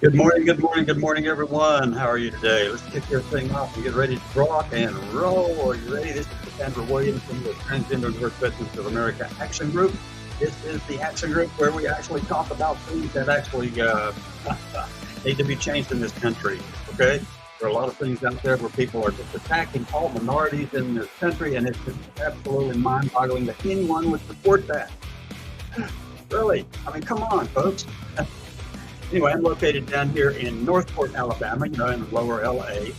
Good morning, good morning, good morning, everyone. How are you today? Let's kick your thing off and get ready to rock and roll. Are you ready? This is Cassandra Williamson with Transgender North Veterans of America Action Group. This is the action group where we actually talk about things that actually need to be changed in this country, okay? There are a lot of things out there where people are just attacking all minorities in this country, and it's just absolutely mind-boggling that anyone would support that. Really? I mean, come on, folks. Anyway, I'm located down here in Northport, Alabama, in lower LA.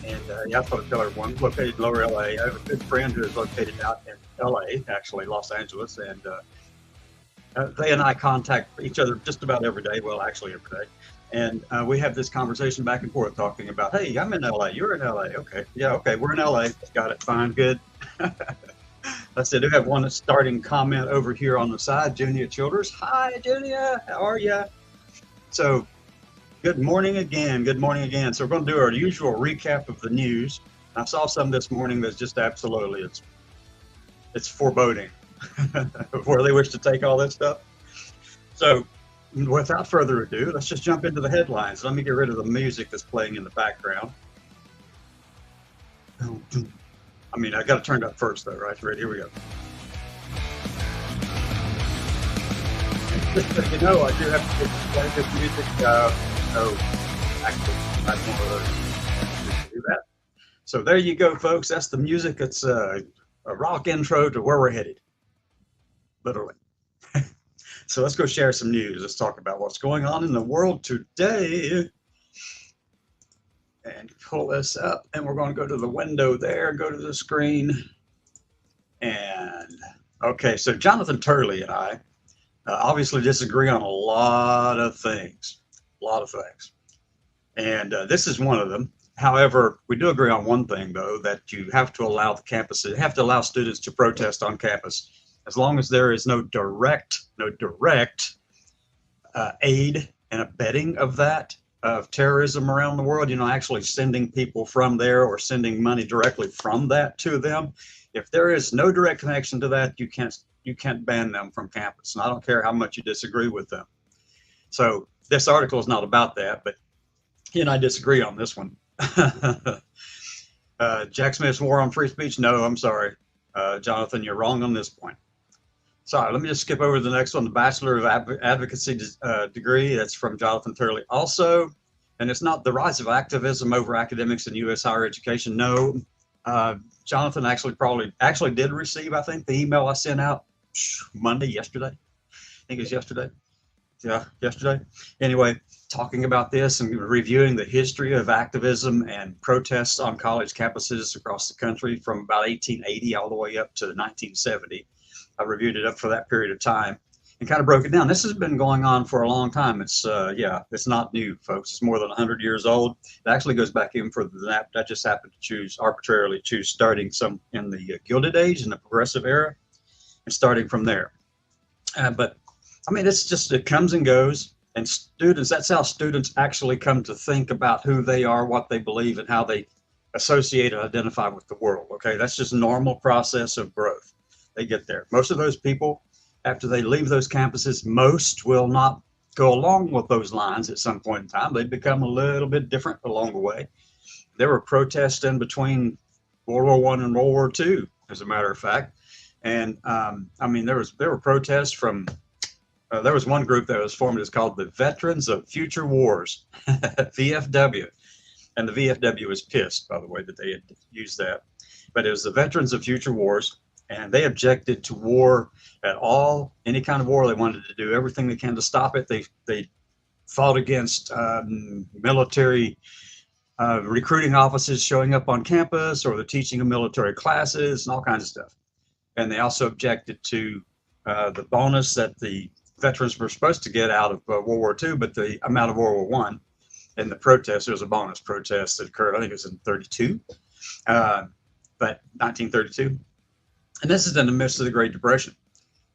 And I thought I'd tell everyone, I'm located in lower LA. I have a good friend who is located out in LA, actually, Los Angeles. And they and I contact each other just about every day. Well, actually, every day. And we have this conversation back and forth talking about, hey, I'm in LA. You're in LA. Okay. Yeah, okay. We're in LA. Got it. Fine. Good. I said, I do have one starting comment over here on the side, Junia Childers. Hi, Junia. How are you? So, good morning again. Good morning again. So we're going to do our usual recap of the news. I saw some this morning that's just absolutely, it's foreboding where they wish to take all this stuff. So, without further ado, let's just jump into the headlines. Let me get rid of the music that's playing in the background. I mean, I got to turn it up first, though, right? Ready? Here we go. Just so you know, I do have to play this music. Actually, I don't know to do that. So there you go, folks. That's the music. It's a rock intro to where we're headed, literally. So let's go share some news. Let's talk about what's going on in the world today. And pull this up, and we're going to go to the window there, go to the screen. And okay, so Jonathan Turley and I obviously disagree on a lot of things, and this is one of them. However, we do agree on one thing, though, that you have to allow the campuses, have to allow students to protest on campus, as long as there is no direct aid and abetting of that, of terrorism around the world, actually sending people from there or sending money directly from that to them. If there is no direct connection to that, you can't ban them from campus. And I don't care how much you disagree with them. So this article is not about that, but he and I disagree on this one. Jack Smith's war on free speech. No, I'm sorry. Jonathan, you're wrong on this point. Sorry, let me just skip over to the next one. The Bachelor of Advocacy degree. That's from Jonathan Turley also. And it's not the rise of activism over academics in U.S. higher education. No, Jonathan actually did receive, I think, the email I sent out yesterday. I think it was yesterday. Yeah, yesterday. Anyway, talking about this and reviewing the history of activism and protests on college campuses across the country from about 1880 all the way up to 1970. I reviewed it up for that period of time and kind of broke it down. This has been going on for a long time. It's it's not new, folks. It's more than 100 years old. It actually goes back even further than that. I just happened to arbitrarily choose starting some in the Gilded Age and the Progressive Era, and starting from there. But I mean, it comes and goes. And students, that's how students actually come to think about who they are, what they believe, and how they associate and identify with the world. Okay, that's just a normal process of growth. They get there. Most of those people, after they leave those campuses, most will not go along with those lines at some point in time. They become a little bit different along the way. There were protests in between World War I and World War II, as a matter of fact. And I mean, there were protests from, there was one group that was formed. It's called the Veterans of Future Wars, VFW. And the VFW was pissed, by the way, that they had used that. But it was the Veterans of Future Wars. And they objected to war at all, any kind of war. They wanted to do everything they can to stop it. They fought against military recruiting officers showing up on campus, or the teaching of military classes and all kinds of stuff. And they also objected to the bonus that the veterans were supposed to get out of World War II, but the amount of World War I. And the protest, there was a bonus protest that occurred, I think it was in 32, but 1932. And this is in the midst of the Great Depression.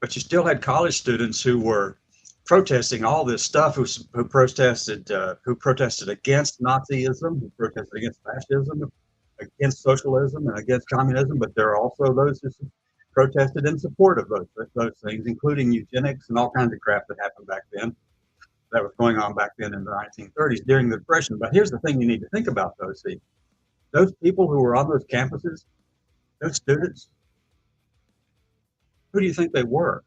But you still had college students who were protesting all this stuff, who protested against Nazism, who protested against fascism, against socialism, and against communism. But there are also those who protested in support of those things, including eugenics and all kinds of crap that happened back then. that was going on back then in the 1930s during the Depression. But here's the thing you need to think about, though. See, those people who were on those campuses, those students, who do you think they were?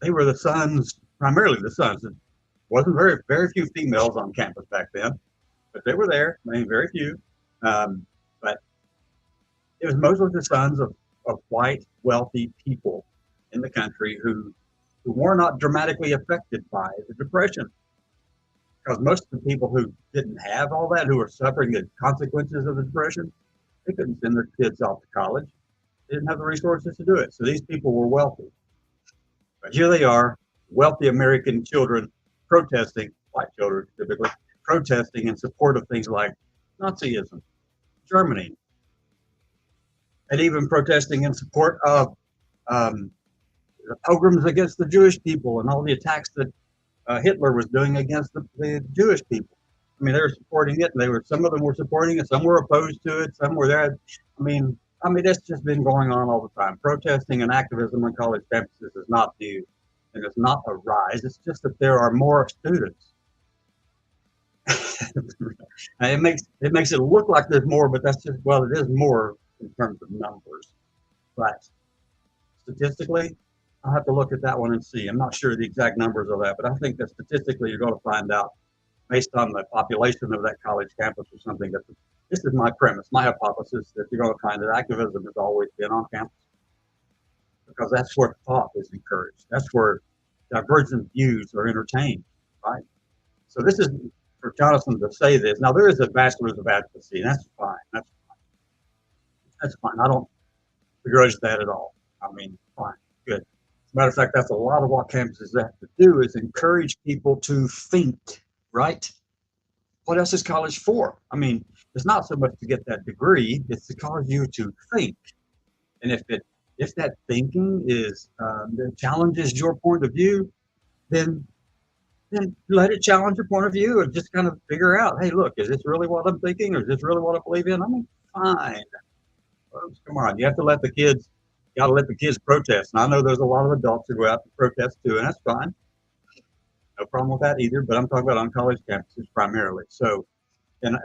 They were the sons, primarily the sons. It wasn't very few females on campus back then, but they were there. I mean, very few. But it was mostly the sons of white, wealthy people in the country who were not dramatically affected by the Depression. Because most of the people who didn't have all that, who were suffering the consequences of the Depression, they couldn't send their kids off to college. They didn't have the resources to do it. So these people were wealthy. But here they are, wealthy American children protesting, white children typically, protesting in support of things like Nazism, Germany, and even protesting in support of the pogroms against the Jewish people and all the attacks that Hitler was doing against the Jewish people. I mean, they were supporting it, and some of them were supporting it, some were opposed to it, some were there. I mean, that's just been going on all the time. Protesting and activism on college campuses is not new, and it's not a rise. It's just that there are more students. it makes it look like there's more, but that's just, well, it is more in terms of numbers. But statistically, I'll have to look at that one and see. I'm not sure the exact numbers of that, but I think that statistically you're going to find out based on the population of that college campus or something. That this is my premise, my hypothesis, that you're going to find that activism has always been on campus because that's where thought is encouraged. That's where divergent views are entertained, right? So this is for Jonathan to say this. Now there is a bachelor's of advocacy, and that's fine. That's fine. I don't begrudge that at all. I mean, fine, good. As a matter of fact, that's a lot of what campuses have to do is encourage people to think, right? What else is college for? I mean, it's not so much to get that degree, it's to cause you to think. And if that thinking is that challenges your point of view, then let it challenge your point of view and just kind of figure out, hey, look, is this really what I'm thinking, or is this really what I believe in? I mean, fine. Come on, you have to let the kids. You got to let the kids protest. And I know there's a lot of adults who go out to protest too, and that's fine. No problem with that either. But I'm talking about on college campuses primarily. So, in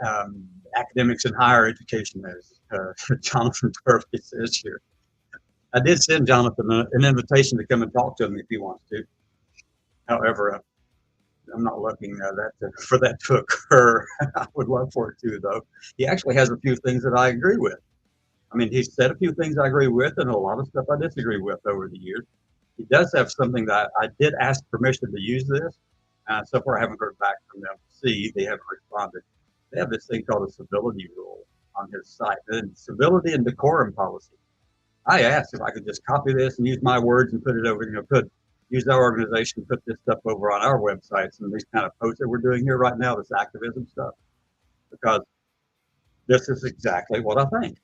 academics and higher education, as Jonathan Turley says here. I did send Jonathan an invitation to come and talk to him if he wants to. However, I'm not looking for that to occur. I would love for it to, though. He actually has a few things that I agree with. I mean, he's said a few things I agree with and a lot of stuff I disagree with over the years. He does have something that I did ask permission to use this. So far, I haven't heard back from them. See, they haven't responded. They have this thing called a civility rule on his site, and civility and decorum policy. I asked if I could just copy this and use my words and put it over, use our organization, put this stuff over on our websites and these kind of posts that we're doing here right now, this activism stuff, because this is exactly what I think.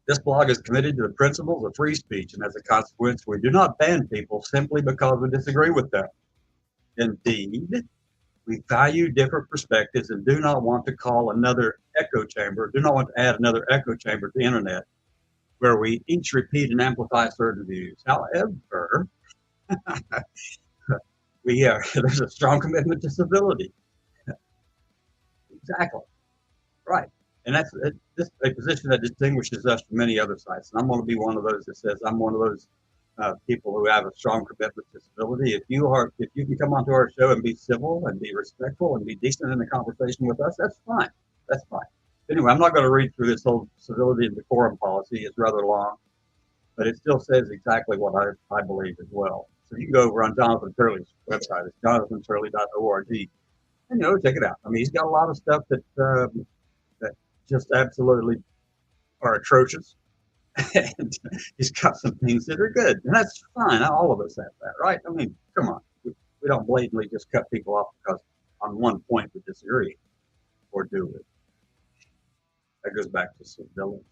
This blog is committed to the principles of free speech, and as a consequence, we do not ban people simply because we disagree with them. Indeed, we value different perspectives and do not want to call another echo chamber, do not want to add another echo chamber to the internet where we each repeat and amplify certain views. However, there's a strong commitment to civility. Exactly. Right. And that's a position that distinguishes us from many other sites. And I'm going to be one of those that says I'm one of those people who have a strong commitment to civility. If you can come onto our show and be civil and be respectful and be decent in the conversation with us, that's fine. That's fine. Anyway, I'm not going to read through this whole civility and decorum policy. It's rather long, but it still says exactly what I believe as well. So you can go over on Jonathan Turley's website. It's jonathanturley.org. And check it out. I mean, he's got a lot of stuff that just absolutely are atrocious. And he's got some things that are good. And that's fine. All of us have that, right? I mean, come on. We don't blatantly just cut people off because on one point we disagree, or do we? That goes back to civility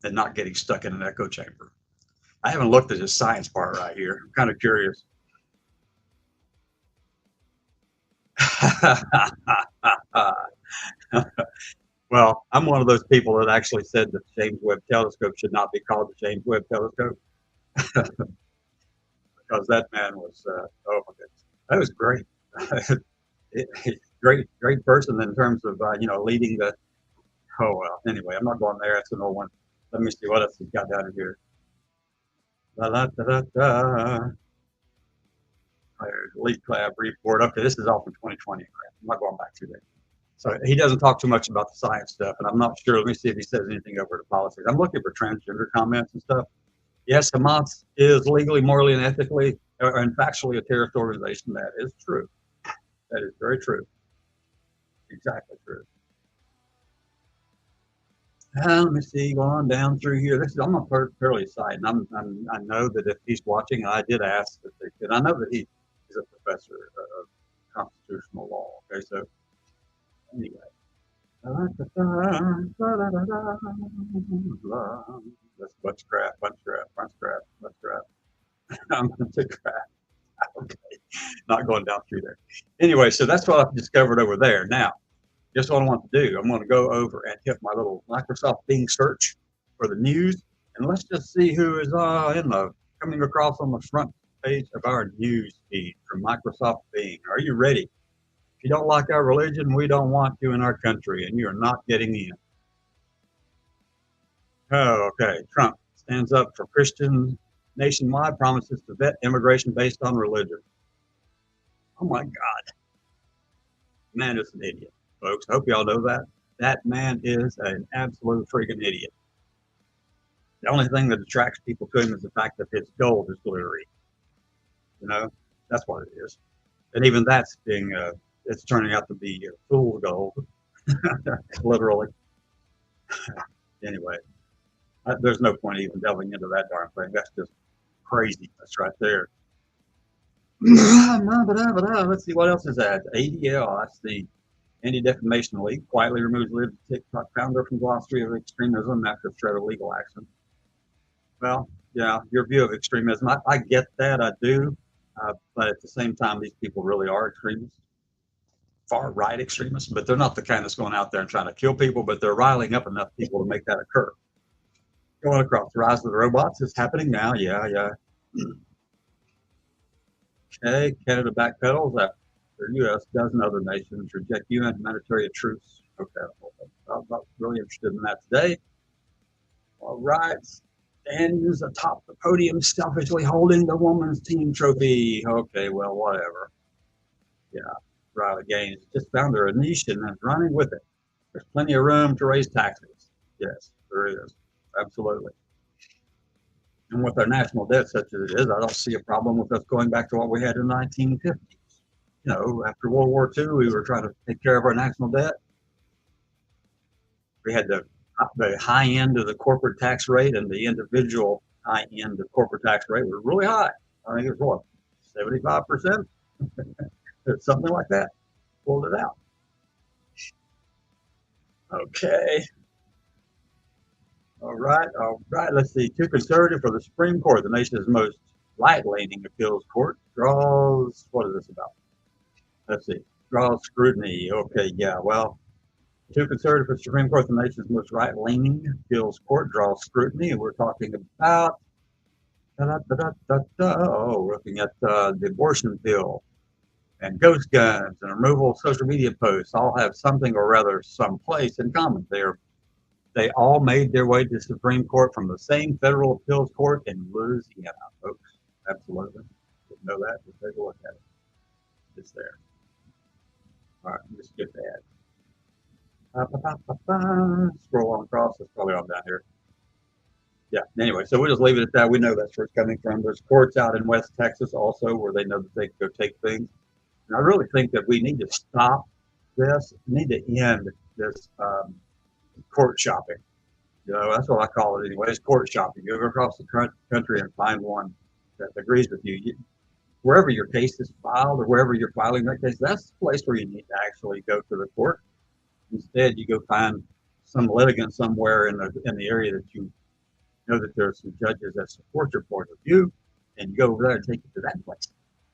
and not getting stuck in an echo chamber. I haven't looked at this science part right here. I'm kind of curious. Well, I'm one of those people that actually said that the James Webb Telescope should not be called the James Webb Telescope. because that man was, oh my goodness, that was great. Great person in terms of, leading the, oh, well, anyway, I'm not going there. That's an old one. Let me see what else he's got down in here. La, la, da, da, da. Lead Lab report. Okay, this is all from 2020. I'm not going back to that. So he doesn't talk too much about the science stuff, and I'm not sure. Let me see if he says anything over the politics. I'm looking for transgender comments and stuff. Yes, Hamas is legally, morally, and ethically, and factually a terrorist organization. That is true. That is very true. Exactly true. Let me see, going down through here. This is I'm a fairly side, and I know that if he's watching, I did ask that they could. I know that he is a professor of constitutional law. Okay, so anyway. That's bunch crap. I'm into crap. Okay, not going down through there. Anyway, so that's what I've discovered over there. Now, just what I want to do. I'm going to go over and hit my little Microsoft Bing search for the news, and let's just see who is coming across on the front page of our news feed from Microsoft Bing. Are you ready? If you don't like our religion, we don't want you in our country, and you're not getting in. Oh, okay. Trump stands up for Christians nationwide, promises to vet immigration based on religion. Oh my God. Man is an idiot, folks. I hope y'all know that. That man is an absolute freaking idiot. The only thing that attracts people to him is the fact that his gold is glittery. That's what it is. And even that's it's turning out to be fool's gold, literally. Anyway, there's no point even delving into that darn thing. That's just crazy. That's right there. Let's see what else is that. ADL, that's the Anti-Defamation League, quietly removes leader TikTok founder from glossary of extremism after threat of legal action. Well, yeah, your view of extremism, I get that, I do, but at the same time, these people really are extremists, far right extremists, but they're not the kind that's going out there and trying to kill people, but they're riling up enough people to make that occur. Going across, the rise of the robots is happening now, yeah. Okay, Canada backpedals after U.S. dozen other nations reject UN humanitarian truce. Okay, I'm not really interested in that today. All right, stands atop the podium, selfishly holding the women's team trophy. Okay, well, whatever. Yeah, Riley Gaines just found her a niche and is running with it. There's plenty of room to raise taxes. Yes, there is. Absolutely. And with our national debt such as it is, I don't see a problem with us going back to what we had in the 1950s. After World War II, we were trying to take care of our national debt. We had the high end of the corporate tax rate, and the individual high end of corporate tax rate was really high. I think it was what, 75%? Something like that. Pulled it out. Okay. All right. Let's see. Too conservative for the Supreme Court, the nation's most right-leaning appeals court, draws. What is this about? Let's see. Draws scrutiny. Okay. Yeah. Well, too conservative for the Supreme Court, the nation's most right-leaning appeals court, draws scrutiny. We're talking about looking at the abortion bill and ghost guns and removal of social media posts. All have something or rather some place in common. They all made their way to the Supreme Court from the same federal appeals court in Louisiana, folks. Absolutely. Didn't know that. Just take a look at it. It's there. All right, let's get that. Scroll on across. It's probably on down here. Yeah, anyway, so we'll just leave it at that. We know that's where it's coming from. There's courts out in West Texas also where they know that they can go take things. And I really think that we need to stop this. We need to end this court shopping. That's what I call it anyway. It's court shopping. You go across the country and find one that agrees with you. Wherever your case is filed or wherever you're filing that case, that's the place where you need to actually go to the court. Instead, you go find some litigant somewhere in the area that you know that there are some judges that support your point of view, and you go over there and take it to that place.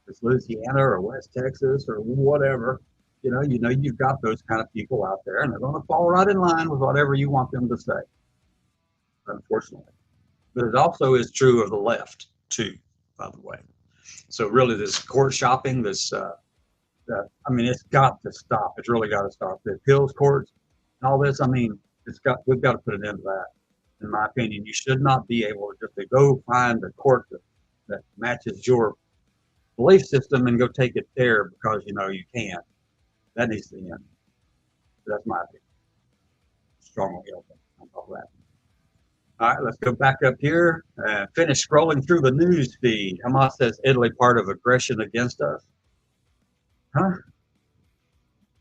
If it's Louisiana or West Texas or whatever. You've got those kind of people out there, and they're going to fall right in line with whatever you want them to say, unfortunately. But it also is true of the left, too, by the way. So really, this court shopping, I mean, it's got to stop. It's really got to stop. The appeals courts and all this. I mean, we've got to put an end to that. In my opinion, you should not be able to just to go find a court that matches your belief system and go take it there because you know you can. That needs to end. That's my opinion. Strongly held on top of that. All right, let's go back up here and finish scrolling through the news feed. Hamas says Italy part of aggression against us. Huh?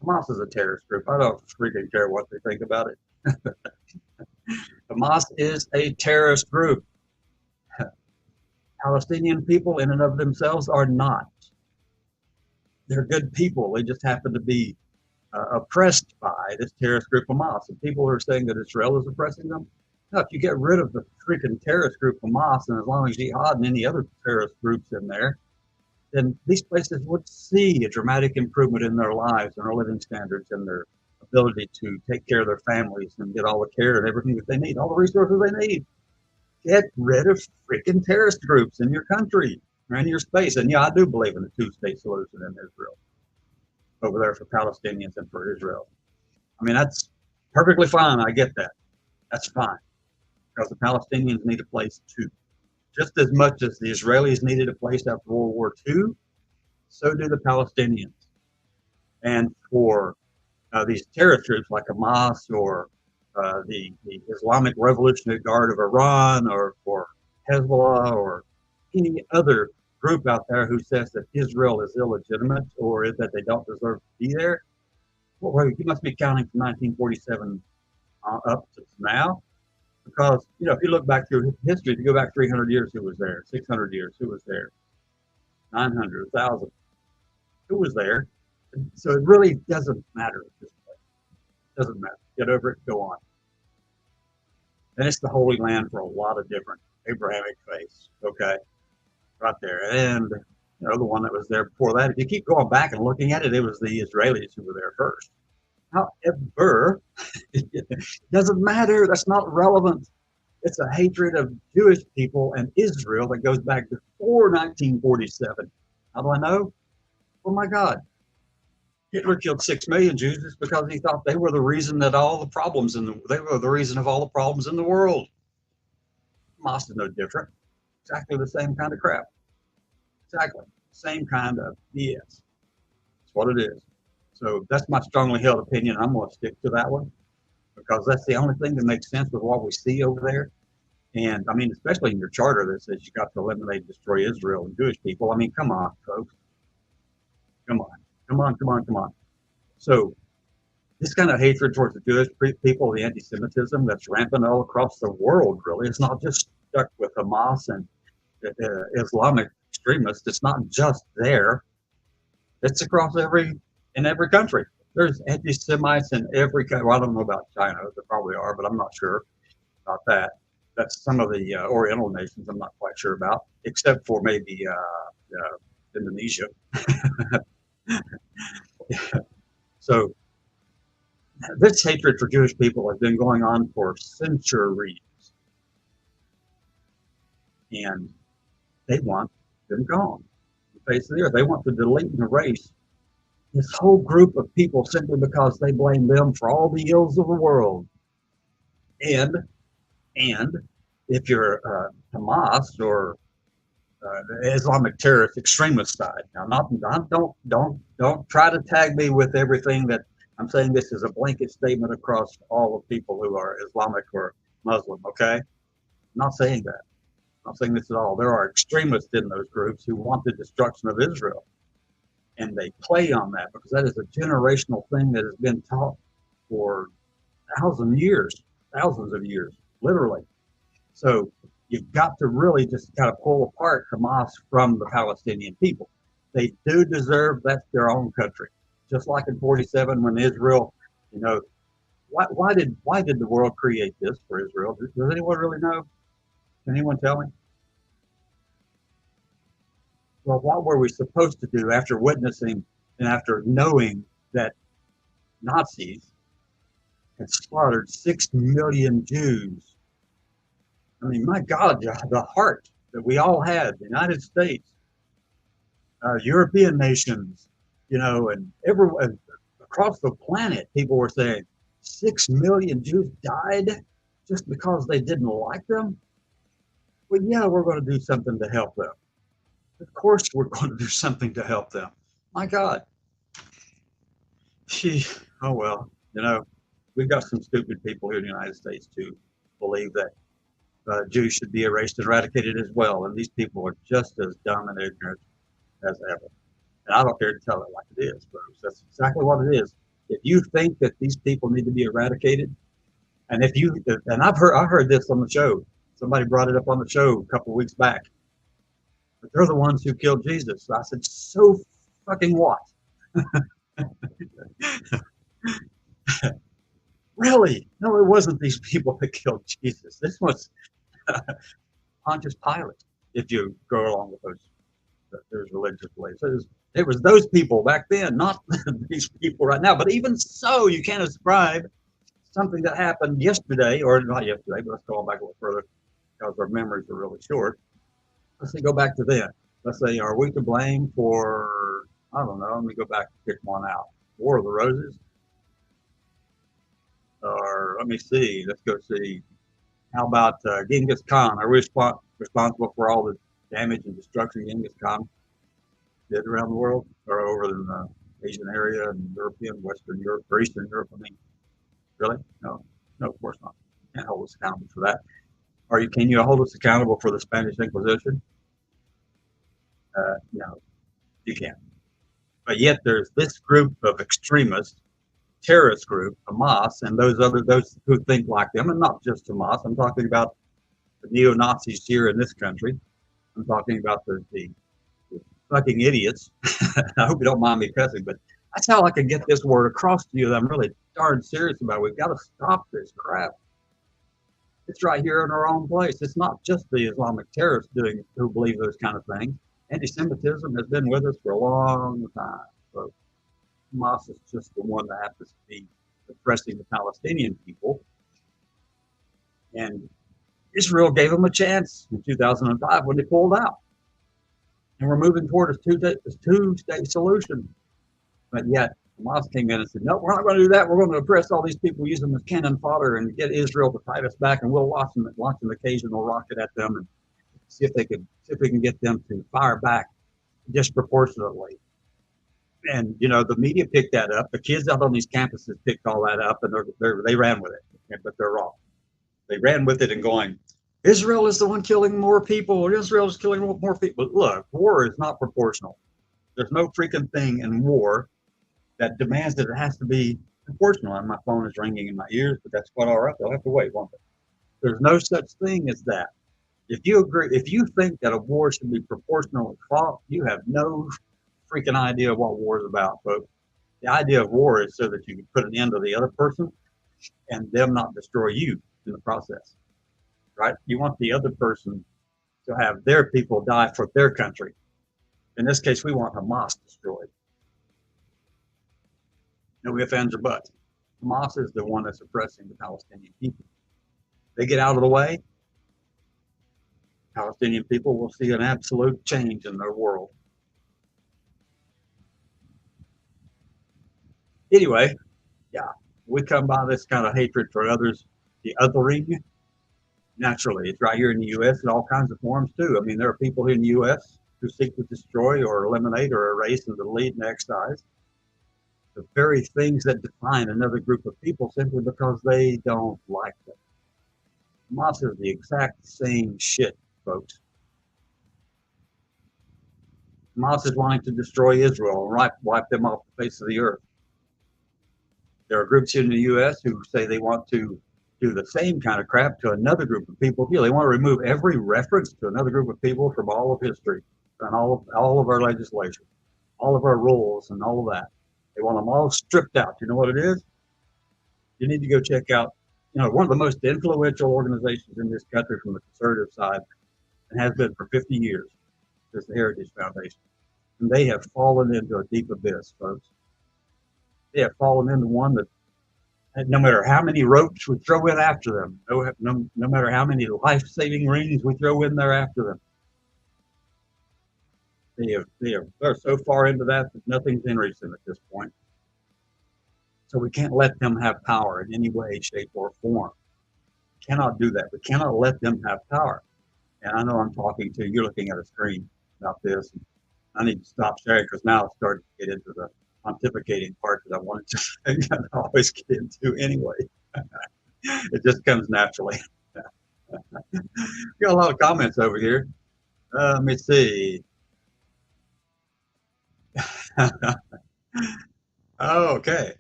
Hamas is a terrorist group. I don't freaking care what they think about it. Hamas is a terrorist group. Palestinian people in and of themselves are not. They're good people. They just happen to be oppressed by this terrorist group Hamas. And people are saying that Israel is oppressing them. No, if you get rid of the freaking terrorist group Hamas and as long as Jihad and any other terrorist groups in there, then these places would see a dramatic improvement in their lives and their living standards and their ability to take care of their families and get all the care and everything that they need, all the resources they need. Get rid of freaking terrorist groups in your country or in your space. And yeah, I do believe in the two-state solution in Israel, over there for Palestinians and for Israel. I mean, that's perfectly fine. I get that. That's fine. Because the Palestinians need a place too. Just as much as the Israelis needed a place after World War II, so do the Palestinians. And for these terrorist groups like Hamas or the Islamic Revolutionary Guard of Iran or Hezbollah or any other group out there who says that Israel is illegitimate or that they don't deserve to be there, well, you must be counting from 1947 up to now. Because, you know, if you look back through history, if you go back 300 years, who was there? 600 years, who was there? 900, 1,000, who was there? So it really doesn't matter at this point. It doesn't matter. Get over it, go on. And it's the Holy Land for a lot of different Abrahamic faiths, okay? Right there. And, you know, the one that was there before that, if you keep going back and looking at it, it was the Israelis who were there first. However, it doesn't matter. That's not relevant. It's a hatred of Jewish people and Israel that goes back before 1947. How do I know? Oh my God. Hitler killed 6 million Jews just because he thought they were the reason that all the problems they were the reason of all the problems in the world. Hamas is no different. Exactly the same kind of crap. Exactly. Same kind of BS. That's what it is. So that's my strongly held opinion. I'm going to stick to that one because that's the only thing that makes sense with what we see over there. And I mean, especially in your charter that says you got to eliminate and destroy Israel and Jewish people. I mean, come on, folks. Come on, come on, come on, come on. So this kind of hatred towards the Jewish people, the anti-Semitism that's rampant all across the world, really. It's not just stuck with Hamas and Islamic extremists. It's not just there. It's across in every country. There's anti-Semites in every country. Well, I don't know about China. There probably are, but I'm not sure about that. That's some of the Oriental nations I'm not quite sure about, except for maybe Indonesia. So this hatred for Jewish people has been going on for centuries. And they want them gone. The face of the earth. They want to delete and erase this whole group of people simply because they blame them for all the ills of the world. And if you're Hamas or the Islamic terrorist extremist side, now don't try to tag me with everything that I'm saying. This is a blanket statement across all of people who are Islamic or Muslim. Okay, I'm not saying that. I'm not saying this at all. There are extremists in those groups who want the destruction of Israel. And they play on that because that is a generational thing that has been taught for thousands of years, literally. So you've got to really just kind of pull apart Hamas from the Palestinian people. They do deserve that's their own country. Just like in 47 when Israel, you know, why did the world create this for Israel? Does anyone really know? Can anyone tell me? Well, what were we supposed to do after witnessing and after knowing that Nazis had slaughtered 6 million Jews? I mean, my God, the heart that we all had, the United States, European nations, and everyone across the planet, people were saying 6 million Jews died just because they didn't like them. Well, yeah, we're going to do something to help them. Of course, we're going to do something to help them. My God. Gee, oh well, we've got some stupid people here in the United States too believe that Jews should be erased and eradicated as well, and these people are just as dumb and ignorant as ever. And I don't care to tell it like it is, folks. That's exactly what it is. If you think that these people need to be eradicated, and I heard this on the show. Somebody brought it up on the show a couple of weeks back. But they're the ones who killed Jesus. I said, so fucking what? Really? No, it wasn't these people that killed Jesus. This was Pontius Pilate, if you go along with those religious beliefs. It was those people back then, not these people right now. But even so, you can't ascribe something that happened yesterday, or not yesterday, but let's go back a little further because our memories are really short. Let's say go back to then. Let's say, are we to blame for, I don't know, let me go back and pick one out. War of the Roses? Or let me see, let's go see. How about Genghis Khan? Are we responsible for all the damage and destruction Genghis Khan did around the world, or over in the Asian area and European, Western Europe, or Eastern Europe? I mean, really? No, of course not. You can't hold us accountable for that. Can you hold us accountable for the Spanish Inquisition? No, you can't. But yet there's this group of extremists, terrorist group, Hamas, and those who think like them, and not just Hamas. I'm talking about the neo-Nazis here in this country. I'm talking about the fucking idiots. I hope you don't mind me cussing, but that's how I can get this word across to you that I'm really darn serious about it. We've got to stop this crap. It's right here in our own place. It's not just the Islamic terrorists who believe those kind of things. Anti-Semitism has been with us for a long time. So Hamas is just the one that happens to be oppressing the Palestinian people. And Israel gave them a chance in 2005 when they pulled out. And we're moving toward a two-state solution. But yet, Hamas came in and said, no, we're not going to do that. We're going to oppress all these people, use them as cannon fodder, and get Israel to fight us back, and we'll launch an occasional rocket at them and see if we can get them to fire back disproportionately. And, the media picked that up. The kids out on these campuses picked all that up, and they ran with it, but they're wrong. They ran with it and going, Israel is the one killing more people, or Israel is killing more people. Look, war is not proportional. There's no freaking thing in war that demands that it has to be proportional. And my phone is ringing in my ears, but that's quite all right. They'll have to wait, won't they? There's no such thing as that. If you think that a war should be proportionally fought, you have no freaking idea what war is about, folks. The idea of war is so that you can put an end to the other person and them not destroy you in the process, right? You want the other person to have their people die for their country. In this case, we want Hamas destroyed. No ifs, ands, or buts. Hamas is the one that's oppressing the Palestinian people. They get out of the way, Palestinian people will see an absolute change in their world. Anyway, yeah, we come by this kind of hatred for others, the othering. Naturally, it's right here in the U.S. in all kinds of forms too. I mean, there are people here in the U.S. who seek to destroy or eliminate or erase and delete and excise the very things that define another group of people simply because they don't like them. Hamas is the exact same shit, folks. Hamas is wanting to destroy Israel and wipe them off the face of the earth. There are groups in the U.S. who say they want to do the same kind of crap to another group of people. They want to remove every reference to another group of people from all of history and all of our legislation, all of our rules and all of that. They want them all stripped out. You know what it is? You need to go check out, one of the most influential organizations in this country from the conservative side, and has been for 50 years, is the Heritage Foundation. And they have fallen into a deep abyss, folks. They have fallen into one that no matter how many ropes we throw in after them, no matter how many life-saving rings we throw in there after them, They're so far into that nothing's in reach them at this point. So we can't let them have power in any way, shape, or form. We cannot do that. We cannot let them have power. And I know I'm talking to you're looking at a screen about this. And I need to stop sharing because now I've started to get into the pontificating part that I wanted to I always get into anyway. It just comes naturally. Got a lot of comments over here. Let me see. Oh, okay.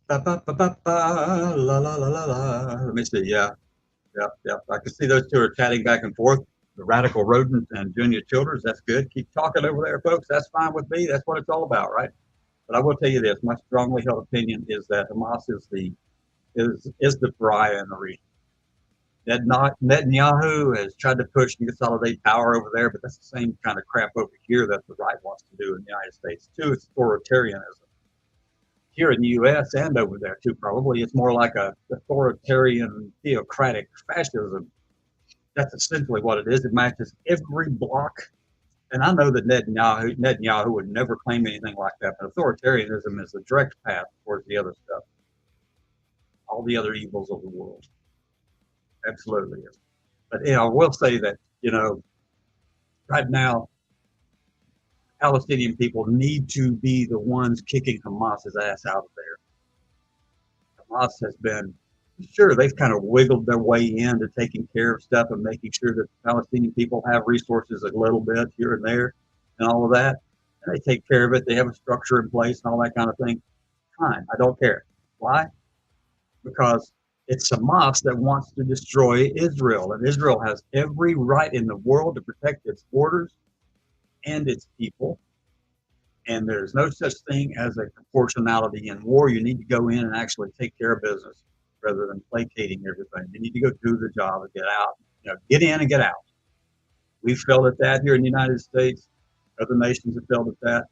Ba, ba, ba, ba, ba, la, la, la, la, la. Let me see. Yeah. Yep. Yep. I can see those two are chatting back and forth. The radical rodent and Junior Childers. That's good. Keep talking over there, folks. That's fine with me. That's what it's all about, right? But I will tell you this: my strongly held opinion is that Hamas is the pariah in the region. Netanyahu has tried to push and consolidate power over there, but that's the same kind of crap over here that the right wants to do in the United States too. It's authoritarianism here in the U.S. and over there too. Probably it's more like a authoritarian theocratic fascism. That's essentially what it is. It matches every block. And I know that Netanyahu would never claim anything like that, but authoritarianism is the direct path towards the other stuff, all the other evils of the world. Absolutely is. But I will say that, right now, Palestinian people need to be the ones kicking Hamas's ass out of there. Hamas has been, sure, they've kind of wiggled their way into taking care of stuff and making sure that the Palestinian people have resources a little bit here and there and all of that. And they take care of it. They have a structure in place and all that kind of thing. Fine, I don't care. Why? Because it's Hamas that wants to destroy Israel, and Israel has every right in the world to protect its borders and its people. And there's no such thing as a proportionality in war. You need to go in and actually take care of business rather than placating everything. You need to go do the job and get out. Get in and get out. We've failed at that here in the United States. Other nations have failed at that.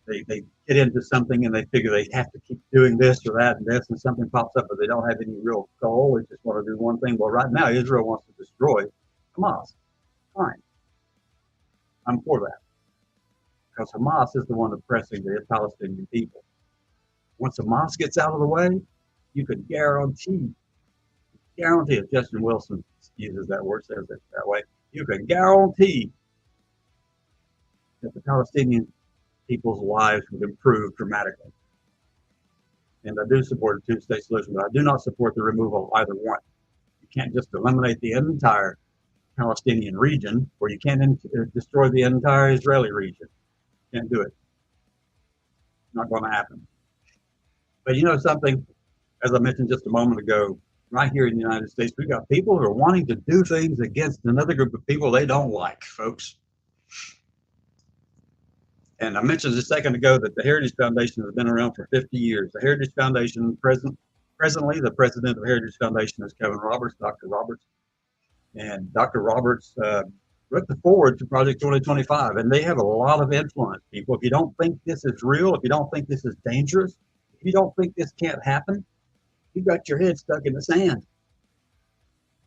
They get into something and they figure they have to keep doing this or that and this, and something pops up, but they don't have any real goal. They just want to do one thing. Well, right now, Israel wants to destroy Hamas. Fine. I'm for that. Because Hamas is the one oppressing the Palestinian people. Once Hamas gets out of the way, you can guarantee, if Justin Wilson uses that word, says it that way, you can guarantee that the Palestinian people's lives would improve dramatically. And I do support a two-state solution, but I do not support the removal of either one. You can't just eliminate the entire Palestinian region, or you can't destroy the entire Israeli region. You can't do it. Not going to happen. But you know something, as I mentioned just a moment ago, right here in the United States, we've got people who are wanting to do things against another group of people they don't like, folks. And I mentioned a second ago that the Heritage Foundation has been around for 50 years. The Heritage Foundation, presently, the president of the Heritage Foundation is Kevin Roberts, Dr. Roberts. And Dr. Roberts wrote the forward to Project 2025, and they have a lot of influence, people. If you don't think this is real, if you don't think this is dangerous, if you don't think this can't happen, you've got your head stuck in the sand.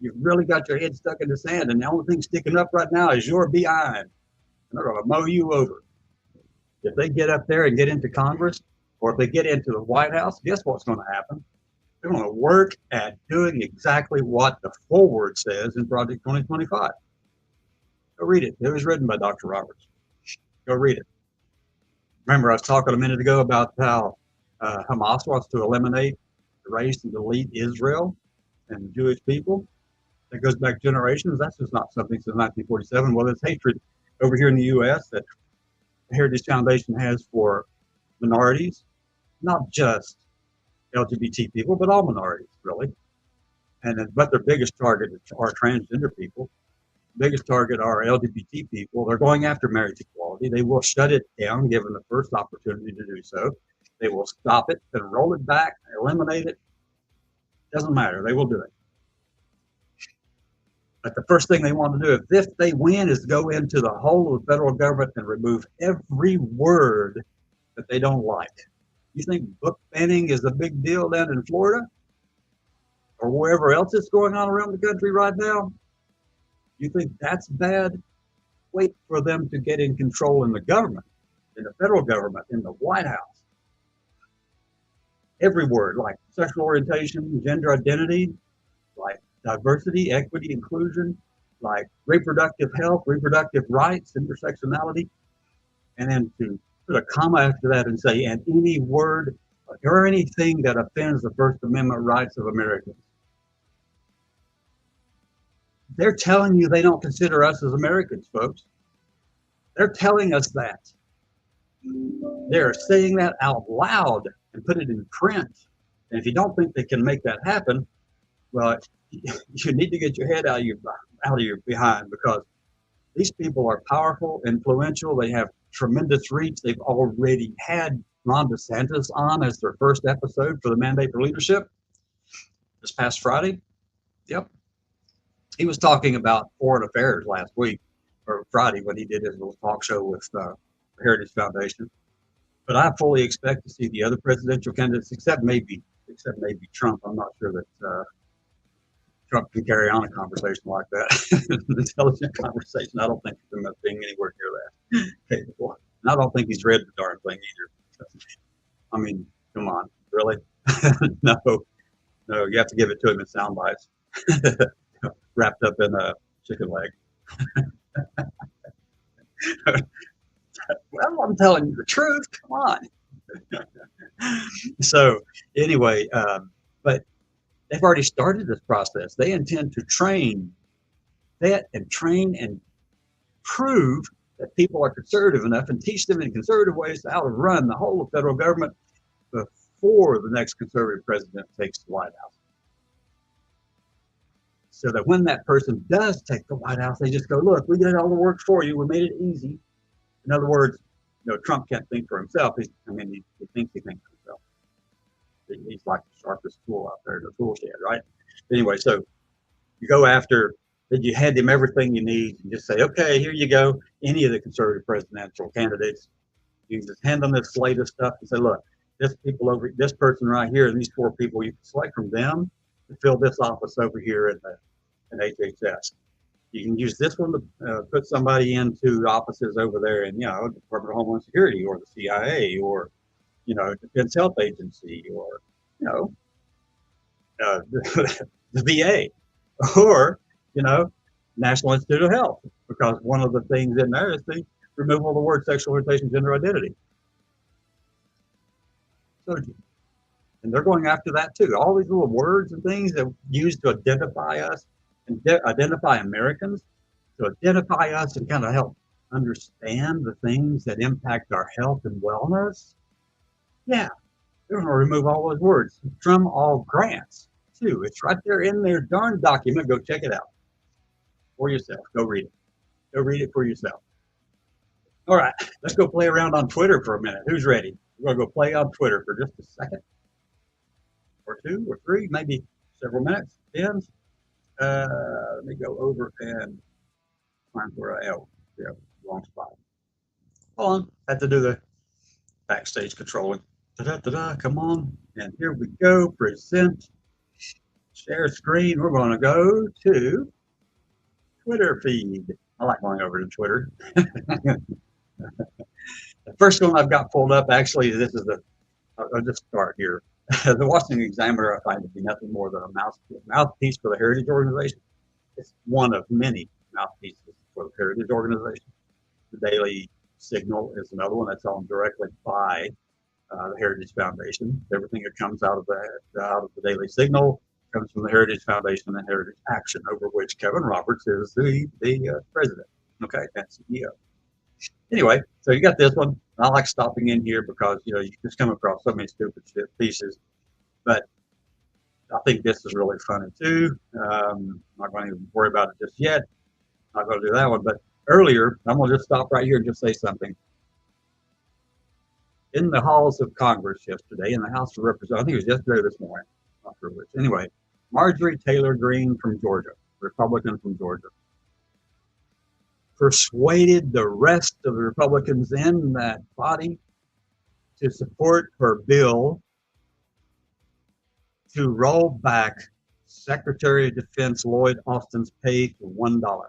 You've really got your head stuck in the sand, and the only thing sticking up right now is your behind. And they're going to mow you over. If they get up there and get into Congress, or if they get into the White House, guess what's going to happen? They're going to work at doing exactly what the forward says in Project 2025. Go read it. It was written by Dr. Roberts. Go read it. Remember, I was talking a minute ago about how Hamas wants to eliminate, erase, and delete Israel and the Jewish people. That goes back generations. That's just not something since 1947. Well, there's hatred over here in the U.S. that the Heritage Foundation has for minorities, not just LGBT people, but all minorities, really. But their biggest target are transgender people. Biggest target are LGBT people. They're going after marriage equality. They will shut it down given the first opportunity to do so. They will stop it and roll it back, eliminate it. Doesn't matter. They will do it. But the first thing they want to do, if they win, is go into the whole of the federal government and remove every word that they don't like. You think book banning is a big deal down in Florida? Or wherever else it's going on around the country right now? You think that's bad? wait for them to get in control in the government, in the federal government, in the White House. Every word, like sexual orientation, gender identity, like diversity, equity, inclusion, like reproductive health, reproductive rights, intersectionality, and then to put a comma after that and say, and any word or anything that offends the First Amendment rights of Americans. They're telling you they don't consider us as Americans, folks. They're telling us that. They're saying that out loud and put it in print. And if you don't think they can make that happen, well, you need to get your head out of your behind, because these people are powerful, influential. They have tremendous reach. They've already had Ron DeSantis on as their first episode for the Mandate for Leadership this past Friday. Yep. He was talking about foreign affairs last week, or Friday, when he did his little talk show with the Heritage Foundation. But I fully expect to see the other presidential candidates, except maybe Trump. I'm not sure that Trump can carry on a conversation like that, an intelligent conversation. I don't think he's being anywhere near that capable. And I don't think he's read the darn thing either. I mean, come on, really? No, you have to give it to him in sound bites, wrapped up in a chicken leg. Well, I'm telling you the truth. Come on. So anyway, but they've already started this process. They intend to train and prove that people are conservative enough and teach them in conservative ways how to run the whole of federal government before the next conservative president takes the White House. So that when that person does take the White House, they just go, look, we did all the work for you. We made it easy. In other words, Trump can't think for himself. He thinks for himself. He's like the sharpest tool out there in the tool shed, right? Anyway, so you go after, then you hand him everything you need and just say, okay, here you go. Any of the conservative presidential candidates, you just hand them this slate of stuff and say, look, this person right here, and these 4 people, you can select from them to fill this office over here in HHS. You can use this one to put somebody into offices over there in, Department of Homeland Security or the CIA or, Defense Health Agency or, the VA or, National Institute of Health, because one of the things in there is the removal of the word sexual orientation, gender identity. So, and they're going after that too. All these little words and things that used to identify us and identify Americans, to identify us and kind of help understand the things that impact our health and wellness. Yeah, they're going to remove all those words from all grants too. It's right there in their darn document. Go check it out for yourself. Go read it. Go read it for yourself. All right, let's go play around on Twitter for a minute. Who's ready? We're going to go play on Twitter for just a second or 2 or 3, maybe several minutes. Depends. Let me go over and find where wrong spot. Hold on, had to do the backstage controlling. Come on, and here we go. Present, share screen. We're going to go to Twitter feed. I like going over to Twitter. The first one I've got pulled up, actually, I'll just start here. The Washington Examiner, I find to be nothing more than a mouthpiece for the Heritage Organization. It's one of many mouthpieces for the Heritage Organization. The Daily Signal is another one that's owned directly by the Heritage Foundation. Everything that comes out of the Daily Signal comes from the Heritage Foundation and Heritage Action, over which Kevin Roberts is the president, okay, and CEO. Anyway, so you got this one. I like stopping in here because, you just come across so many stupid pieces. But I think this is really funny too. I'm not going to even worry about it just yet. I'm not going to do that one. But earlier, I'm going to just stop right here and just say something. In the halls of Congress yesterday, in the House of Representatives, I think it was yesterday or this morning, not sure which. Anyway, Marjorie Taylor Greene from Georgia, Republican from Georgia, persuaded the rest of the Republicans in that body to support her bill to roll back Secretary of Defense Lloyd Austin's pay to $1.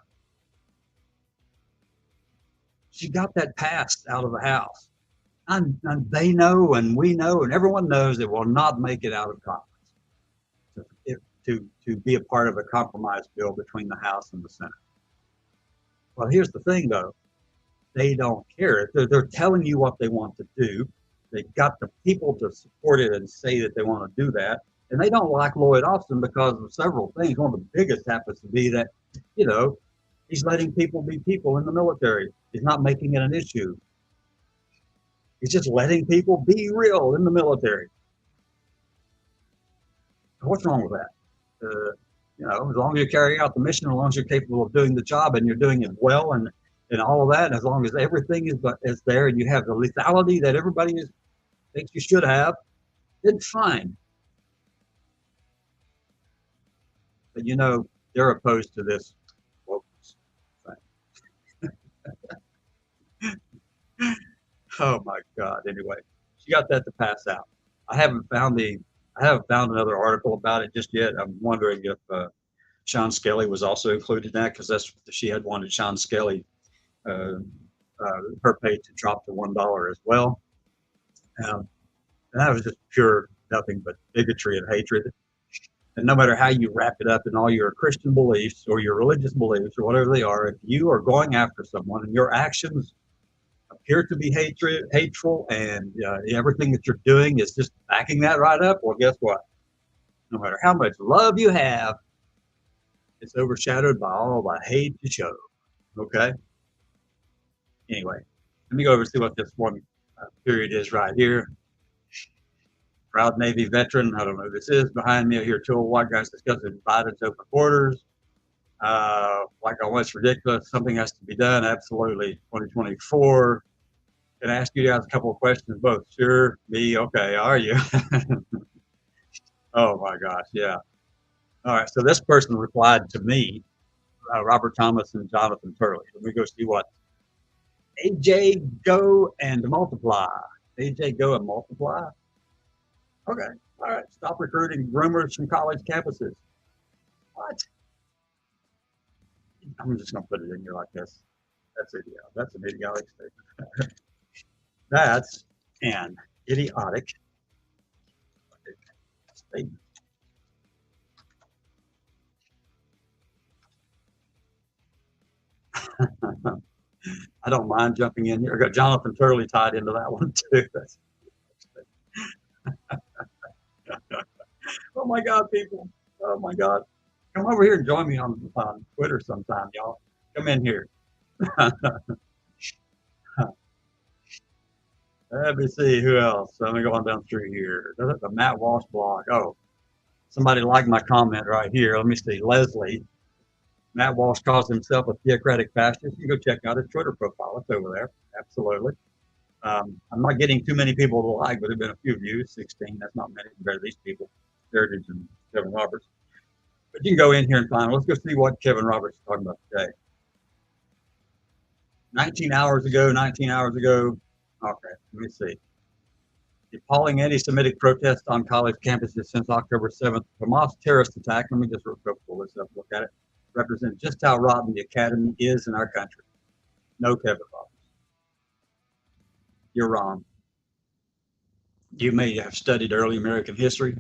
she got that passed out of the House. And they know, and we know, and everyone knows it will not make it out of Congress to be a part of a compromise bill between the House and the Senate. Well, here's the thing, though. They don't care. They're telling you what they want to do. They've got the people to support it and say that they want to do that. And they don't like Lloyd Austin because of several things. One of the biggest happens to be that, he's letting people be people in the military. He's not making it an issue. He's just letting people be real in the military. What's wrong with that? As long as you're carrying out the mission, as long as you're capable of doing the job and you're doing it well and all of that, and as long as everything is there and you have the lethality that everybody thinks you should have, then fine. But they're opposed to this thing. Oh my God. Anyway, she got that to pass out. I haven't found another article about it just yet. I'm wondering if Sean Skelly was also included in that, because she had wanted Sean Skelly, her pay to drop to $1 as well. And that was just pure nothing but bigotry and hatred. And no matter how you wrap it up in all your Christian beliefs or your religious beliefs or whatever they are, if you are going after someone and your actions appear to be hateful, and everything that you're doing is just backing that right up, well, guess what? No matter how much love you have, it's overshadowed by all the hate you show. Okay? Anyway, let me go over and see what this one period is right here. Proud Navy veteran. I don't know who this is behind me. I hear two old white guys discussing Biden's open borders. Like almost ridiculous. Something has to be done. Absolutely. 2024. Can I ask you guys a couple of questions? Both. Sure. Me. Okay. Are you? Oh my gosh. Yeah. All right. So this person replied to me, Robert Thomas and Jonathan Turley. Let me go see what AJ Go and Multiply. AJ Go and Multiply. Okay. All right. Stop recruiting groomers from college campuses. What? I'm just going to put it in here like this. That's an idiotic statement. That's an idiotic statement. I don't mind jumping in here. I got Jonathan Turley tied into that one too. Oh my God, people. Oh my God. Come over here and join me on Twitter sometime, y'all. Come in here. Let me see who else. Let me go on down through here. The Matt Walsh blog. Oh, somebody liked my comment right here. Let me see. Leslie. Matt Walsh calls himself a theocratic fascist. You can go check out his Twitter profile. It's over there. Absolutely. I'm not getting too many people to like, but there have been a few views. 16. That's not many compared to these people. Heritage and Kevin Roberts. But you can go in here and find. Let's go see what Kevin Roberts is talking about today. 19 hours ago. Okay, let me see. The appalling anti-Semitic protests on college campuses since October 7th. Hamas terrorist attack. Let me just pull this up, look at it. Represent just how rotten the academy is in our country. No, Kevin Roberts. You're wrong. You may have studied early American history,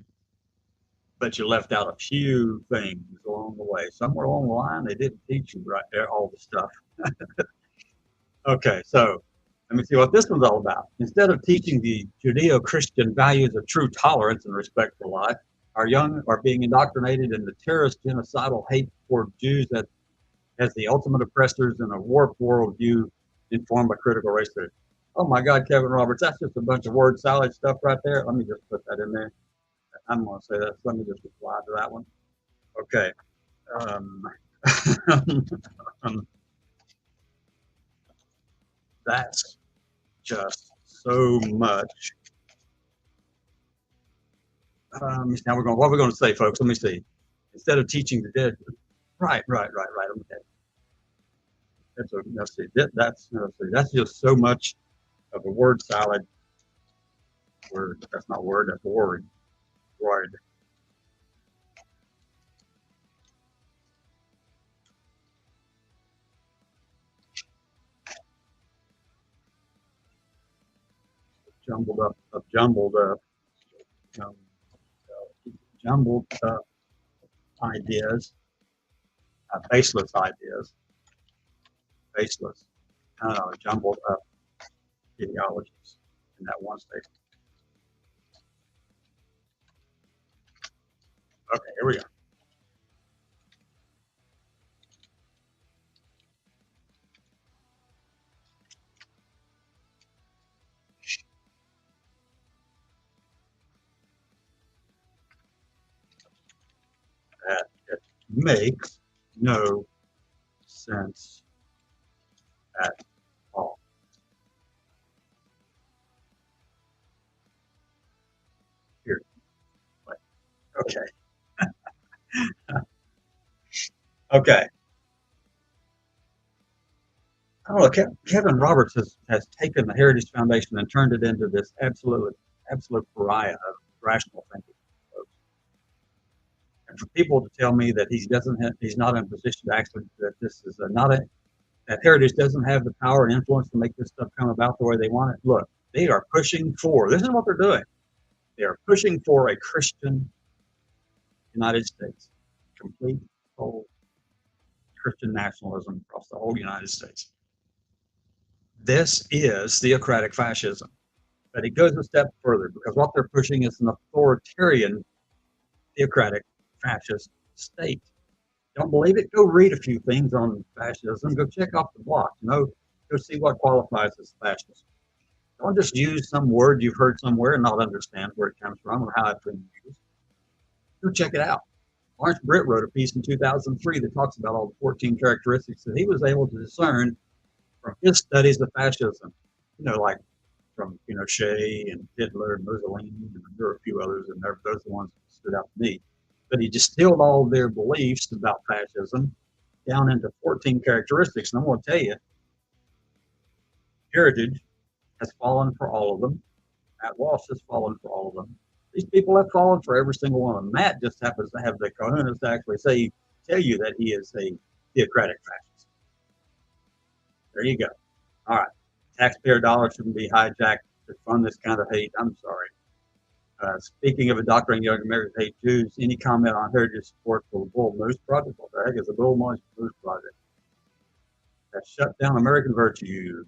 but you left out a few things along the way. Somewhere along the line, they didn't teach you right there all the stuff. Okay, so let me see what this one's all about. Instead of teaching the Judeo-Christian values of true tolerance and respect for life, our young are being indoctrinated in the terrorist genocidal hate toward Jews as the ultimate oppressors in a warped worldview informed by critical race theory. Oh my God, Kevin Roberts, that's just a bunch of word salad stuff right there. Let me just put that in there. I'm going to say that. Let me just reply to that one. Okay. That's just so much. Now what are we going to say, folks? Let me see. Instead of teaching the dead, right. Okay. Let's see. That's just so much of a word salad. Word. That's not word. That's word. Word. um, jumbled up ideas, baseless ideas, baseless, jumbled up ideologies in that one statement. Okay, here we go. That it makes no sense at all. Here, wait. Okay, okay. I don't know. Kevin Roberts has taken the Heritage Foundation and turned it into this absolute pariah of rational thinking. And for people to tell me that he's not in a position to actually, that this is not a, that Heritage doesn't have the power and influence to make this stuff come about the way they want it. Look, they are pushing for, this is what they're doing. They are pushing for a Christian United States, complete, whole Christian nationalism across the whole United States. This is theocratic fascism. But it goes a step further because what they're pushing is an authoritarian theocratic fascist state. Don't believe it? Go read a few things on fascism. Go check off the block. Go see what qualifies as fascist. Don't just use some word you've heard somewhere and not understand where it comes from or how it's been used. Go check it out. Lawrence Britt wrote a piece in 2003 that talks about all the 14 characteristics that he was able to discern from his studies of fascism. Like from Pinochet and Hitler and Mussolini, and there were a few others, and those are the ones that stood out to me. But he distilled all of their beliefs about fascism down into 14 characteristics. And I'm going to tell you, Heritage has fallen for all of them. Matt Walsh has fallen for all of them. These people have fallen for every single one of them. Matt just happens to have the cojones to actually tell you that he is a theocratic fascist. There you go. All right. Taxpayer dollars shouldn't be hijacked to fund this kind of hate. I'm sorry. Speaking of indoctrinating young Americans hate Jews, any comment on Heritage support for the Bull Moose Project? What the heck is the Bull Moose Project? That shut down American virtue.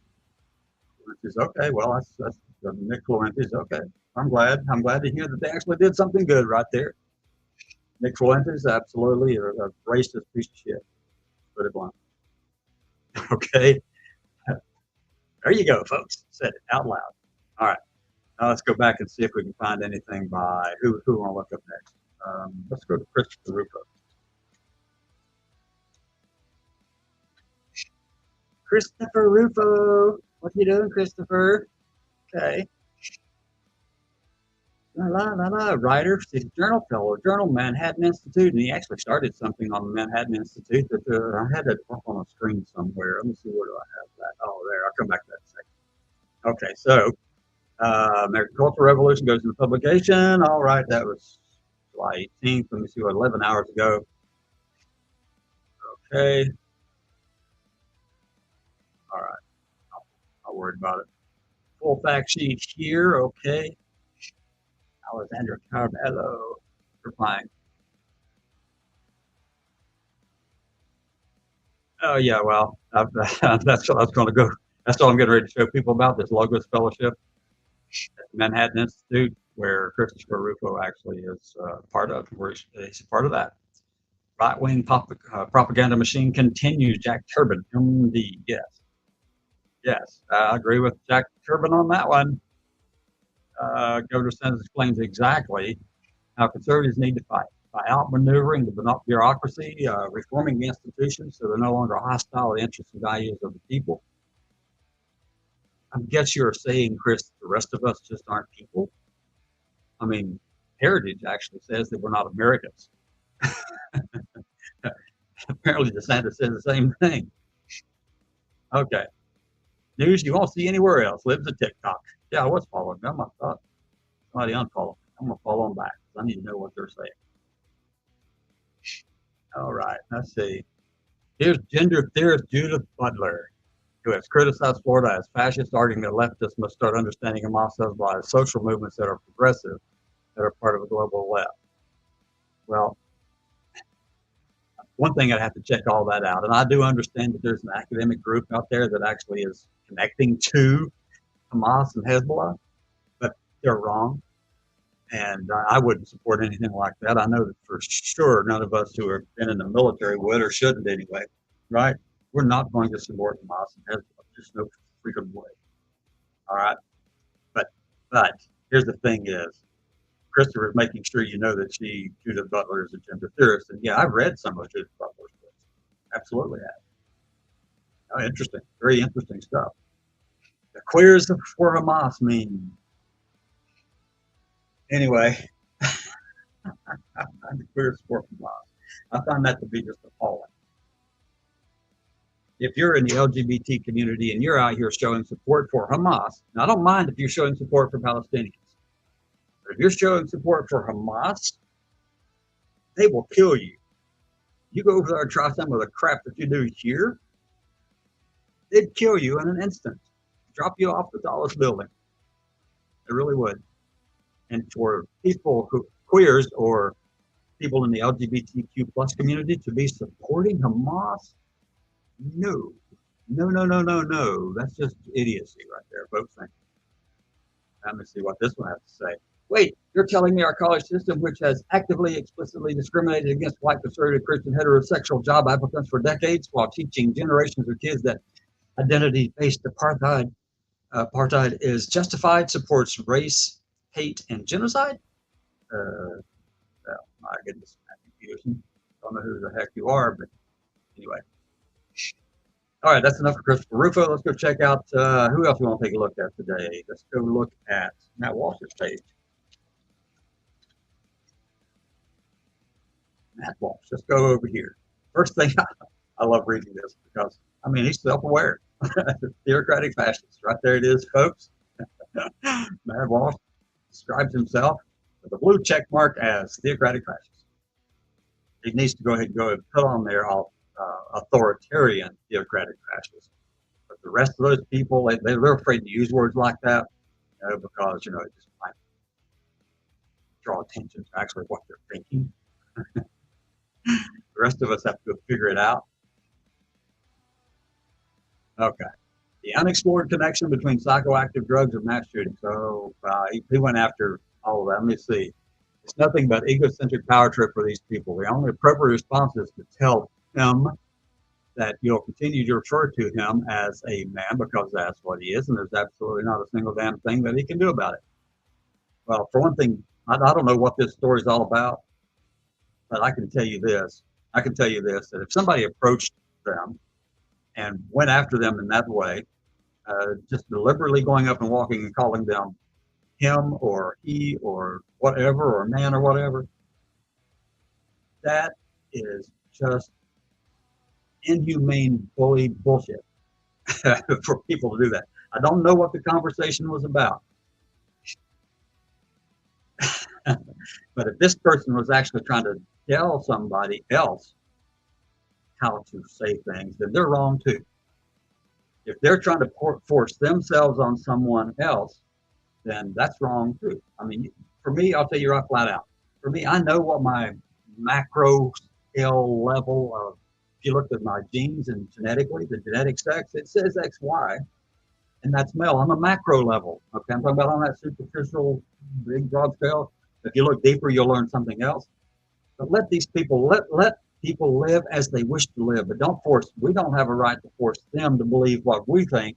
Which is okay. Well, that's Nick Fuentes. Okay. I'm glad to hear that they actually did something good right there. Nick Fuentes, absolutely a racist piece of shit. Put it blunt. Okay. There you go, folks. Said it out loud. All right. Now let's go back and see if we can find anything by who we want to look up next. Let's go to Christopher Rufo. Christopher Rufo. What are you doing, Christopher? Okay. Writer, he's a journal fellow, journal Manhattan Institute, and he actually started something on the Manhattan Institute that I had it up on a screen somewhere. Let me see, where do I have that? Oh, there. I'll come back to that in a second. Okay, so American Cultural Revolution goes into publication. All right, that was July 18th. Let me see, 11 hours ago. Okay. All right. Not worried about it. Full fact sheet here. Okay. Alexandra Carvalho replying. Oh yeah, well, that's what I was going to go. That's all I'm getting ready to show people about this Logos Fellowship at the Manhattan Institute, where Christopher Rufo actually is part of. Where he's a part of that right-wing propaganda machine continues. Jack Turbin, MD. Yes, I agree with Jack Turbin on that one. Governor Sanders explains exactly how conservatives need to fight by outmaneuvering the bureaucracy, reforming the institutions so they're no longer hostile to the interests and values of the people. I guess you're saying, Chris, the rest of us just aren't people. I mean, Heritage actually says that we're not Americans. Apparently, DeSantis says the same thing. Okay. News you won't see anywhere else. Lives a TikTok. Yeah, I was following them. I thought somebody unfollowed me. I'm going to follow them back. I need to know what they're saying. All right. Let's see. Here's gender theorist Judith Butler. who has criticized Florida as fascist, arguing that leftists must start understanding Hamas as social movements that are progressive, that are part of a global left. Well, one thing I'd have to check all that out. And I do understand that there's an academic group out there that actually is connecting to Hamas and Hezbollah, but they're wrong. And I wouldn't support anything like that. I know that for sure none of us who have been in the military would or shouldn't anyway, right? We're not going to support Hamas and Hezbollah. There's no freaking way. All right. But here's the thing is, Christopher's making sure you know that Judith Butler is a gender theorist. And yeah, I've read some of Judith Butler's books. Absolutely have. Oh, interesting. Very interesting stuff. The queers for Hamas mean. Anyway, the queers for Hamas. I find that to be just appalling. If you're in the LGBT community and you're out here showing support for Hamas, now I don't mind if you're showing support for Palestinians. But if you're showing support for Hamas, they will kill you. You go over there and try some of the crap that you do here, they'd kill you in an instant. Drop you off the tallest building. They really would. And for people who queers or people in the LGBTQ plus community to be supporting Hamas, no. That's just idiocy right there, folks. Let me see what this one has to say. Wait, you're telling me our college system, which has actively, explicitly discriminated against white, conservative, Christian, heterosexual job applicants for decades while teaching generations of kids that identity-based apartheid is justified, supports race, hate, and genocide? Well, my goodness, Matthew Peterson. Don't know who the heck you are, but anyway. All right, that's enough for Christopher Rufo. Let's go check out who else we want to take a look at today. Let's go look at Matt Walsh's page. Matt Walsh. Let's go over here. First thing, I love reading this because, I mean, he's self-aware. Theocratic fascist. Right there it is, folks. Matt Walsh describes himself with a blue check mark as theocratic fascist. He needs to go ahead and put on there authoritarian theocratic fascist. But the rest of those people, they're afraid to use words like that, because, it just might draw attention to actually what they're thinking. The rest of us have to figure it out. Okay. The unexplored connection between psychoactive drugs and mass shootings. So he went after all of that. Let me see. It's nothing but egocentric power trip for these people. The only appropriate response is to tell him that you'll continue to refer to him as a man because that's what he is, and there's absolutely not a single damn thing that he can do about it. Well, for one thing, I don't know what this story is all about, but I can tell you this. That if somebody approached them and went after them in that way, just deliberately going up and walking and calling them him or he or whatever, or man or whatever, that is just inhumane bully bullshit for people to do that. I don't know what the conversation was about. But if this person was actually trying to tell somebody else how to say things, then they're wrong too. If they're trying to force themselves on someone else, then that's wrong too. I mean, for me, I'll tell you right flat out. For me, I know what my macro scale level of, if you looked at my genes and genetically, the genetic sex, it says XY, and that's male. I'm a macro level. Okay, I'm talking about on that superficial, big, broad scale. If you look deeper, you'll learn something else. But let these people, let people live as they wish to live, but don't force, we don't have a right to force them to believe what we think,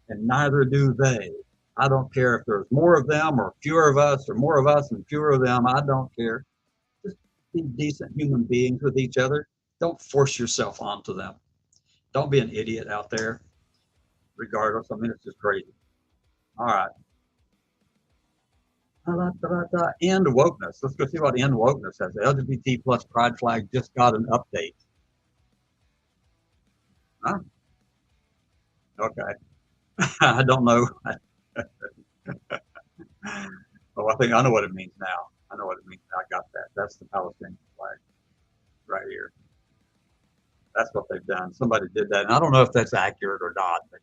and neither do they. I don't care if there's more of them or fewer of us, or more of us and fewer of them. I don't care. Just be decent human beings with each other. Don't force yourself onto them. Don't be an idiot out there, regardless. I mean, it's just crazy. All right. End wokeness. Let's go see what end wokeness has. The LGBT plus pride flag just got an update. Huh? Okay. I don't know. Well, I think I know what it means now. I know what it means. I got that. That's the Palestinian flag right here. That's what they've done. Somebody did that. And I don't know if that's accurate or not, but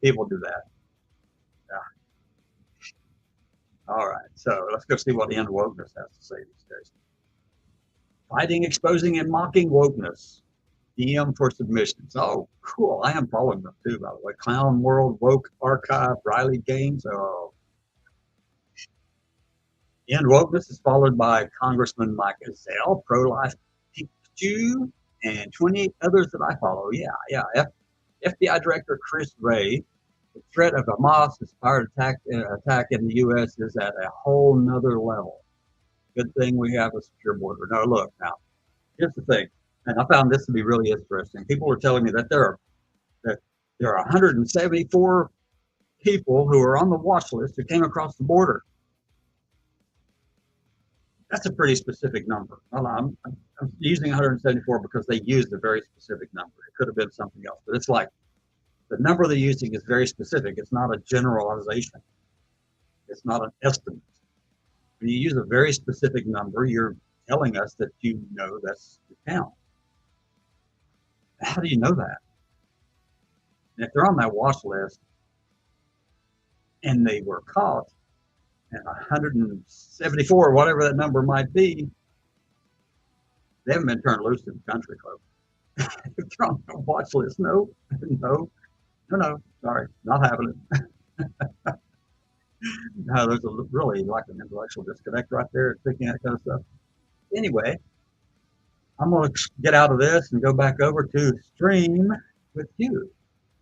People do that. Yeah. All right. So let's go see what End Wokeness has to say these days. Fighting, exposing, and mocking wokeness. DM for submissions. Oh, cool. I am following them too, by the way. Clown World, Woke Archive, Riley Games. Oh. End Wokeness is followed by Congressman Mike Ezell, Pro-Life Jew, and 28 others that I follow. Yeah. FBI Director Chris Wray. The threat of a Hamas-inspired attack in the U.S. is at a whole nother level. Good thing we have a secure border. No, look, now, here's the thing, and I found this to be really interesting. People were telling me that there are 174 people who are on the watch list who came across the border. That's a pretty specific number. I'm using 174 because they used a very specific number. It could have been something else, but it's like the number they're using is very specific. It's not a generalization. It's not an estimate. When you use a very specific number, you're telling us that you know that's the count. How do you know that? And if they're on that watch list and they were caught, and 174, or whatever that number might be, they haven't been turned loose in the country club. If they're on the watch list, no, sorry, not having it. No, there's a really like an intellectual disconnect right there, thinking that kind of stuff. Anyway, I'm going to get out of this and go back over to stream with you.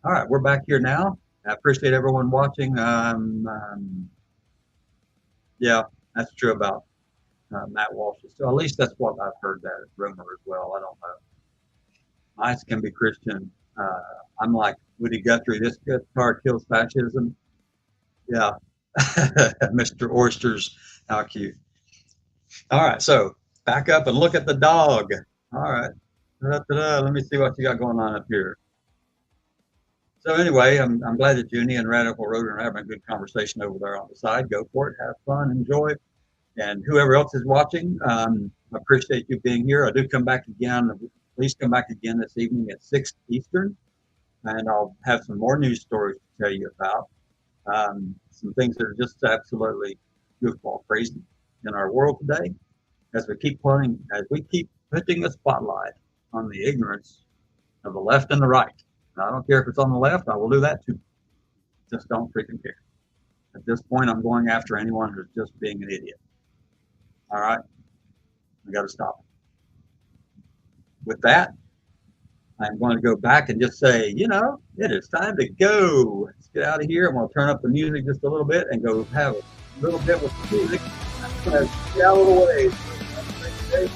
All right, we're back here now. I appreciate everyone watching. Yeah, that's true about Matt Walsh. So at least that's what I've heard, that rumor as well. I don't know. ICE can be Christian. I'm like Woody Guthrie. This guitar kills fascism. Yeah, Mr. Oysters, how cute. All right, so back up and look at the dog. All right, let me see what you got going on up here. So anyway, I'm glad that Junie and Radical Road are having a good conversation over there on the side. Go for it, have fun, enjoy. And whoever else is watching, I appreciate you being here. I do come back again, please come back again this evening at 6 Eastern, and I'll have some more news stories to tell you about. Some things that are just absolutely goofball crazy in our world today, as we keep putting the spotlight on the ignorance of the left and the right. I don't care if it's on the left, I will do that too. Just don't freaking care. At this point, I'm going after anyone who's just being an idiot. All right? I got to stop it. With that, I'm going to go back and just say, it is time to go. Let's get out of here. I'm going to turn up the music just a little bit and go have a little bit with the music. I'm going to get out of the way. Have a great day.